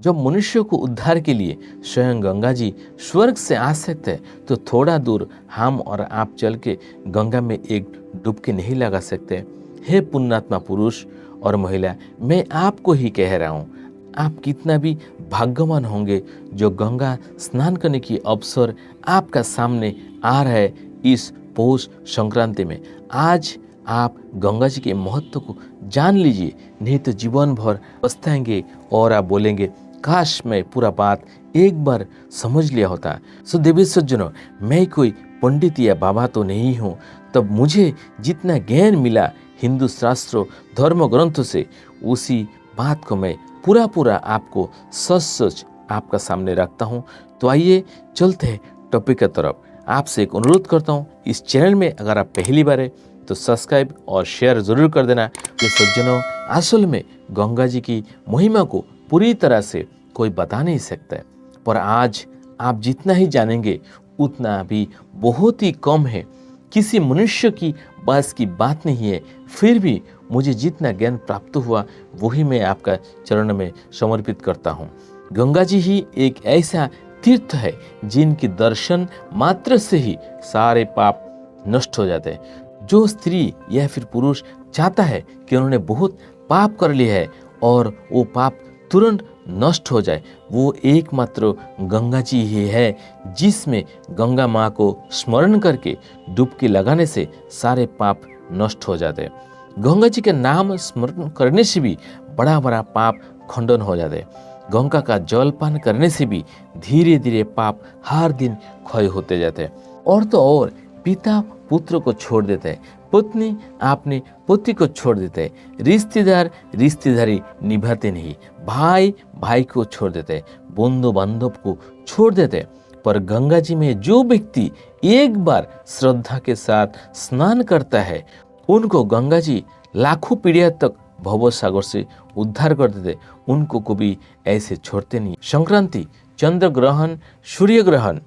जब मनुष्य को उद्धार के लिए स्वयं गंगा जी स्वर्ग से आ सकते हैं, तो थोड़ा दूर हम और आप चल के गंगा में एक डुबकी नहीं लगा सकते? हे पुण्यात्मा पुरुष और महिला, मैं आपको ही कह रहा हूँ, आप कितना भी भाग्यवान होंगे जो गंगा स्नान करने की अवसर आपका सामने आ रहा है इस पौष संक्रांति में। आज आप गंगा जी के महत्व को जान लीजिए, नहीं तो जीवन भर पछताएंगे और आप बोलेंगे काश मैं पूरा बात एक बार समझ लिया होता। सो देवी सज्जनों, मैं कोई पंडित या बाबा तो नहीं हूँ, तब मुझे जितना ज्ञान मिला हिंदू शास्त्रों धर्म ग्रंथों से, उसी बात को मैं पूरा आपको सच आपका सामने रखता हूँ। तो आइए चलते हैं टॉपिक की तरफ। आपसे एक अनुरोध करता हूँ, इस चैनल में अगर आप पहली बार है तो सब्सक्राइब और शेयर जरूर कर देना। कि सज्जनों, असल में गंगा जी की महिमा को पूरी तरह से कोई बता नहीं सकता है, पर आज आप जितना ही जानेंगे उतना भी बहुत ही कम है। किसी मनुष्य की बस की बात नहीं है, फिर भी मुझे जितना ज्ञान प्राप्त हुआ वही मैं आपका चरण में समर्पित करता हूँ। गंगा जी ही एक ऐसा तीर्थ है जिनकी दर्शन मात्र से ही सारे पाप नष्ट हो जाते हैं। जो स्त्री या फिर पुरुष चाहता है कि उन्होंने बहुत पाप कर लिया है और वो पाप तुरंत नष्ट हो जाए, वो एकमात्र गंगा जी ही है, जिसमें गंगा माँ को स्मरण करके डुबकी लगाने से सारे पाप नष्ट हो जाते हैं। गंगा जी के नाम स्मरण करने से भी बड़ा पाप खंडन हो जाते हैं। गंगा का जल पान करने से भी धीरे धीरे पाप हर दिन क्षय होते जाते हैं। और तो और पिता पुत्र को छोड़ देते हैं, पत्नी अपने पति को छोड़ देते हैं, रिश्तेदार रिश्तेदारी निभाते नहीं, भाई भाई को छोड़ देते हैं, बंधु बांधव को छोड़ देते हैं। पर गंगा जी में जो व्यक्ति एक बार श्रद्धा के साथ स्नान करता है, उनको गंगा जी लाखों पीढ़ियों तक भव सागर से उद्धार कर देते, उनको कभी ऐसे छोड़ते नहीं। संक्रांति, चंद्र ग्रहण, सूर्य ग्रहण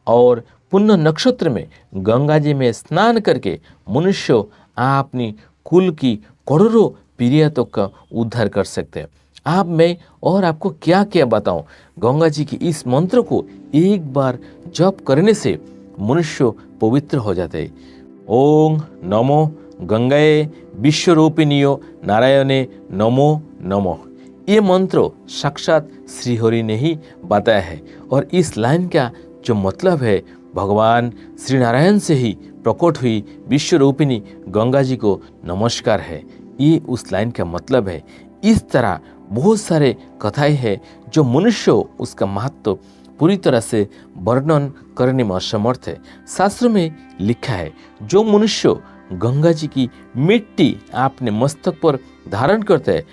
और पुण्य नक्षत्र में गंगा जी में स्नान करके मनुष्य अपनी कुल की करोड़ों पीढ़ियों तक का उद्धार कर सकते हैं। आप मैं और आपको क्या क्या बताऊं, गंगा जी की इस मंत्र को एक बार जप करने से मनुष्य पवित्र हो जाते हैं। ओम नमो गंगाए विश्वरूपिणियो नारायणे नमो नमो। ये मंत्र साक्षात श्रीहरि ने ही बताया है, और इस लाइन का जो मतलब है, भगवान श्री नारायण से ही प्रकट हुई विश्वरूपिणी गंगा जी को नमस्कार है। ये उस लाइन का मतलब है। इस तरह बहुत सारे कथाएं हैं जो मनुष्य उसका महत्व पूरी तरह से वर्णन करने में असमर्थ है। शास्त्र में लिखा है, जो मनुष्य गंगा जी की मिट्टी अपने मस्तक पर धारण करते हैं,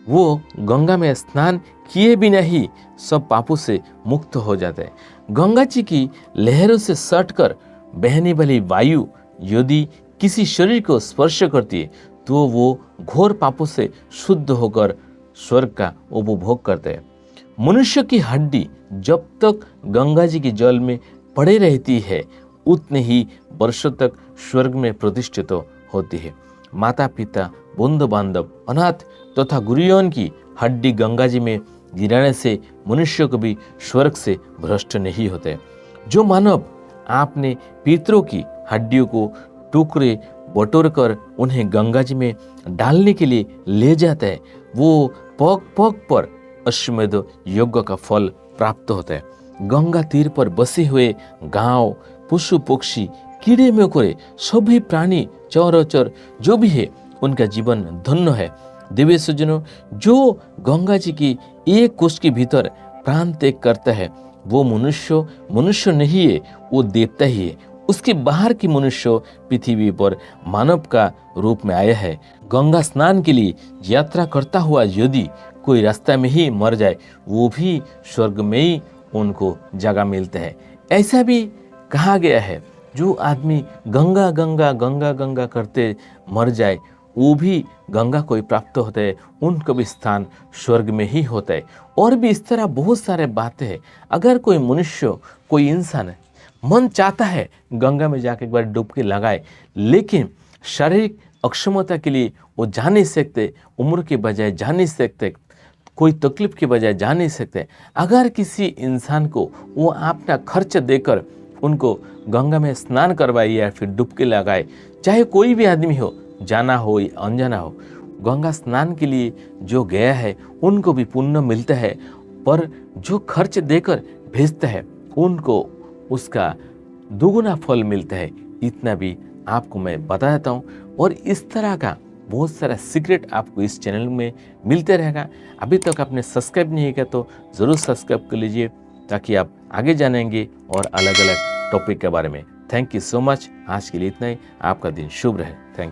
वो गंगा में स्नान किए बिना ही सब पापों से मुक्त हो जाते हैं। गंगा जी की लहरों से सटकर बहने वाली वायु यदि किसी शरीर को स्पर्श करती है, तो वो घोर पापों से शुद्ध होकर स्वर्ग का उपभोग करते हैं। मनुष्य की हड्डी जब तक गंगा जी के जल में पड़े रहती है, उतने ही वर्षों तक स्वर्ग में प्रतिष्ठित होती है। माता पिता, बंधु बांधव, अनाथ तथा गुरुजन की हड्डी गंगा जी में गिराने से मनुष्य को भी स्वर्ग से भ्रष्ट नहीं होते। जो मानव आपने पितरों की हड्डियों को टुकड़े बटोर कर उन्हें गंगा जी में डालने के लिए ले जाता है, वो पग पग पर अश्वमेध यज्ञ का फल प्राप्त होता है। गंगा तीर पर बसे हुए गांव, पशु पक्षी, कीड़े मकोड़े, सभी प्राणी चौराचर जो भी है, उनका जीवन धन्य है। दिव्य सज्जनों, जो गंगा जी की एक कोष के भीतर प्राण त्याग करता है, वो मनुष्य नहीं है, वो देवता ही है। उसके बाहर की मनुष्य पृथ्वी पर मानव का रूप में आया है। गंगा स्नान के लिए यात्रा करता हुआ यदि कोई रास्ता में ही मर जाए, वो भी स्वर्ग में ही उनको जगह मिलता है। ऐसा भी कहा गया है, जो आदमी गंगा गंगा गंगा गंगा करते मर जाए, वो भी गंगा को प्राप्त होता है, उनका भी स्थान स्वर्ग में ही होता है। और भी इस तरह बहुत सारे बातें हैं। अगर कोई मनुष्य, कोई इंसान मन चाहता है गंगा में जाकर एक बार डुबकी लगाए, लेकिन शारीरिक अक्षमता के लिए वो जा नहीं सकते, उम्र के बजाय जा नहीं सकते, कोई तकलीफ के बजाय जा नहीं सकते। अगर किसी इंसान को वो अपना खर्च देकर उनको गंगा में स्नान करवाए या फिर डुबकी लगाए, चाहे कोई भी आदमी हो, जाना हो या अनजाना हो, गंगा स्नान के लिए जो गया है उनको भी पुण्य मिलता है, पर जो खर्च देकर भेजता है उनको उसका दुगुना फल मिलता है। इतना भी आपको मैं बता देता हूँ। और इस तरह का बहुत सारा सीक्रेट आपको इस चैनल में मिलते रहेगा। अभी तक आपने सब्सक्राइब नहीं किया तो ज़रूर सब्सक्राइब कर लीजिए, ताकि आप आगे जानेंगे और अलग अलग टॉपिक के बारे में। Thank you so much. आज के लिए इतना ही। आपका दिन शुभ रहे। Thank you.